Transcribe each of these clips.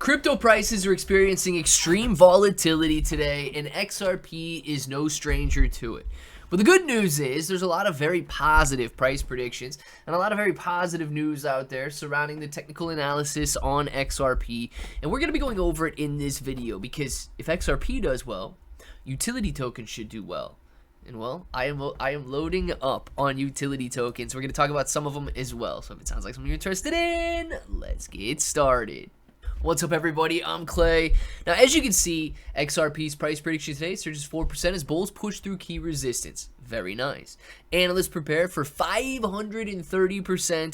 Crypto prices are experiencing extreme volatility today, and XRP is no stranger to it. But the good news is there's a lot of very positive price predictions and a lot of very positive news out there surrounding the technical analysis on XRP. And we're going to be going over it in this video because if XRP does well, utility tokens should do well. And well, I am loading up on utility tokens. We're going to talk about some of them as well. So if it sounds like something you're interested in, let's get started. What's up, everybody? I'm Clay. Now, as you can see, XRP's price prediction today surges 4% as bulls push through key resistance. Very nice. Analysts prepare for 530%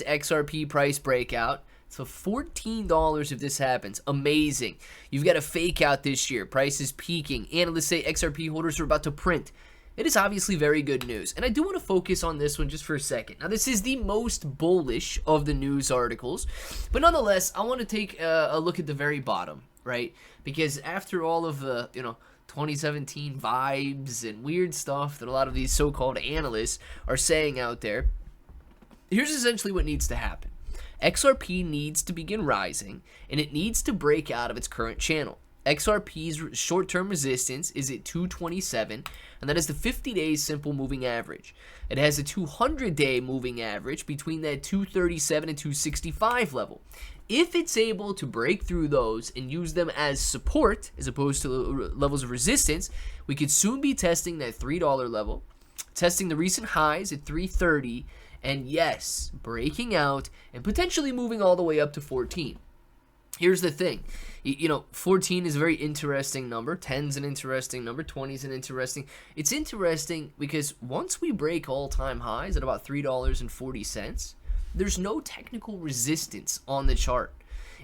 XRP price breakout. So $14 if this happens. Amazing. You've got a fake out this year. Price is peaking. Analysts say XRP holders are about to print. It is obviously very good news, and I do want to focus on this one just for a second. Now, this is the most bullish of the news articles, but nonetheless, I want to take a look at the very bottom, right? Because after all of the, 2017 vibes and weird stuff that a lot of these so-called analysts are saying out there, here's essentially what needs to happen. XRP needs to begin rising, and it needs to break out of its current channel. XRP's short-term resistance is at 227, and that is the 50-day simple moving average. It has a 200-day moving average between that 237 and 265 level. If it's able to break through those and use them as support as opposed to levels of resistance, we could soon be testing that $3 level, testing the recent highs at 330, and yes, breaking out and potentially moving all the way up to 14. Here's the thing, 14 is a very interesting number, 10's an interesting number, 20's an interesting. It's interesting because once we break all-time highs at about $3.40, there's no technical resistance on the chart.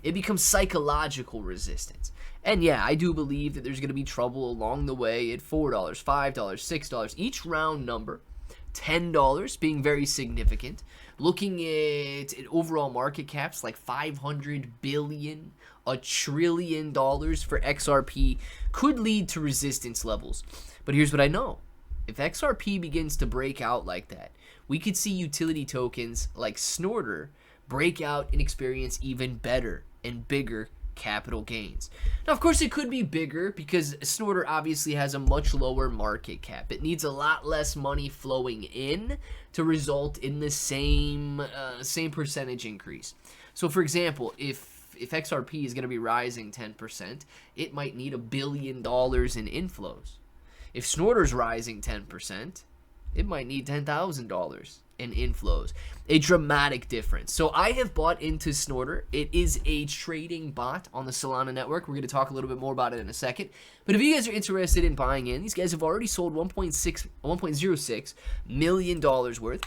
It becomes psychological resistance. And yeah, I do believe that there's going to be trouble along the way at $4, $5, $6, each round number. $10 being very significant. Looking at overall market caps like $500 billion, $1 trillion for XRP could lead to resistance levels. But here's what I know. If XRP begins to break out like that, we could see utility tokens like Snorter break out and experience even better and bigger capital gains. Now, of course, it could be bigger because Snorter obviously has a much lower market cap. It needs a lot less money flowing in to result in the same percentage increase. So, for example, if XRP is going to be rising 10%, it might need $1 billion in inflows. If Snorter's rising 10%, it might need $10,000 in inflows. A dramatic difference. So I have bought into Snorter. It is a trading bot on the Solana network. We're going to talk a little bit more about it in a second. But if you guys are interested in buying in, these guys have already sold $1.06 million worth.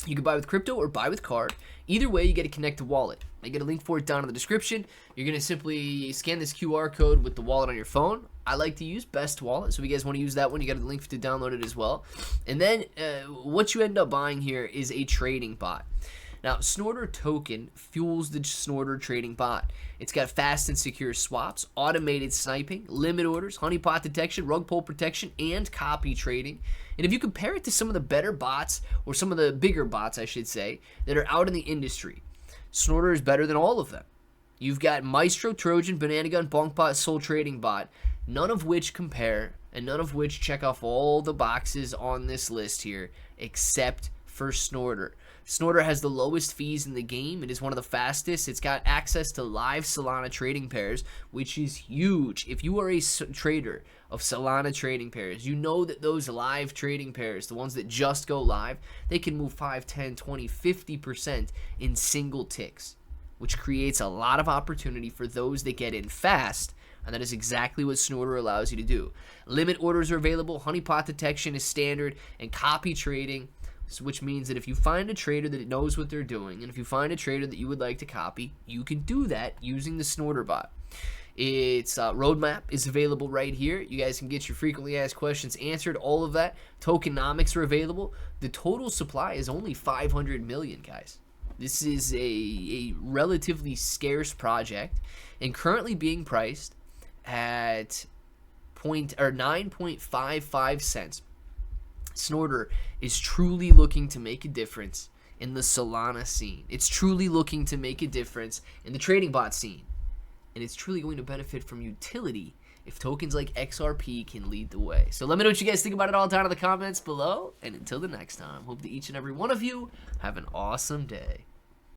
You can buy with crypto or buy with card. Either way, you get to connect a wallet. I get a link for it down in the description. You're going to simply scan this QR code with the wallet on your phone. I like to use Best Wallet, so if you guys want to use that one, you got a link to download it as well. And then what you end up buying here is a trading bot. Now, Snorter token fuels the Snorter trading bot. It's got fast and secure swaps, automated sniping, limit orders, honeypot detection, rug pull protection, and copy trading. And if you compare it to some of the better bots, or some of the bigger bots, I should say, that are out in the industry, Snorter is better than all of them. You've got Maestro, Trojan, Banana Gun, Bonkbot, Soul Trading Bot, none of which compare and none of which check off all the boxes on this list here except for Snorter. Snorter has the lowest fees in the game. It is one of the fastest. It's got access to live Solana trading pairs, which is huge. If you are a trader of Solana trading pairs, you know that those live trading pairs, the ones that just go live, they can move 5, 10, 20, 50% in single ticks, which creates a lot of opportunity for those that get in fast. And that is exactly what Snorter allows you to do. Limit orders are available, honeypot detection is standard, and copy trading, which means that if you find a trader that knows what they're doing, and if you find a trader that you would like to copy, you can do that using the Snorter bot. Its roadmap is available right here. You guys can get your frequently asked questions answered, all of that. Tokenomics are available. The total supply is only 500 million, guys. This is a relatively scarce project and currently being priced at 9.55 cents. Snorter is truly looking to make a difference in the Solana scene. It's truly looking to make a difference in the trading bot scene. and it's truly going to benefit from utility if tokens like XRP can lead the way. So let me know what you guys think about it all down in the comments below, and until the next time, hope that each and every one of you have an awesome day.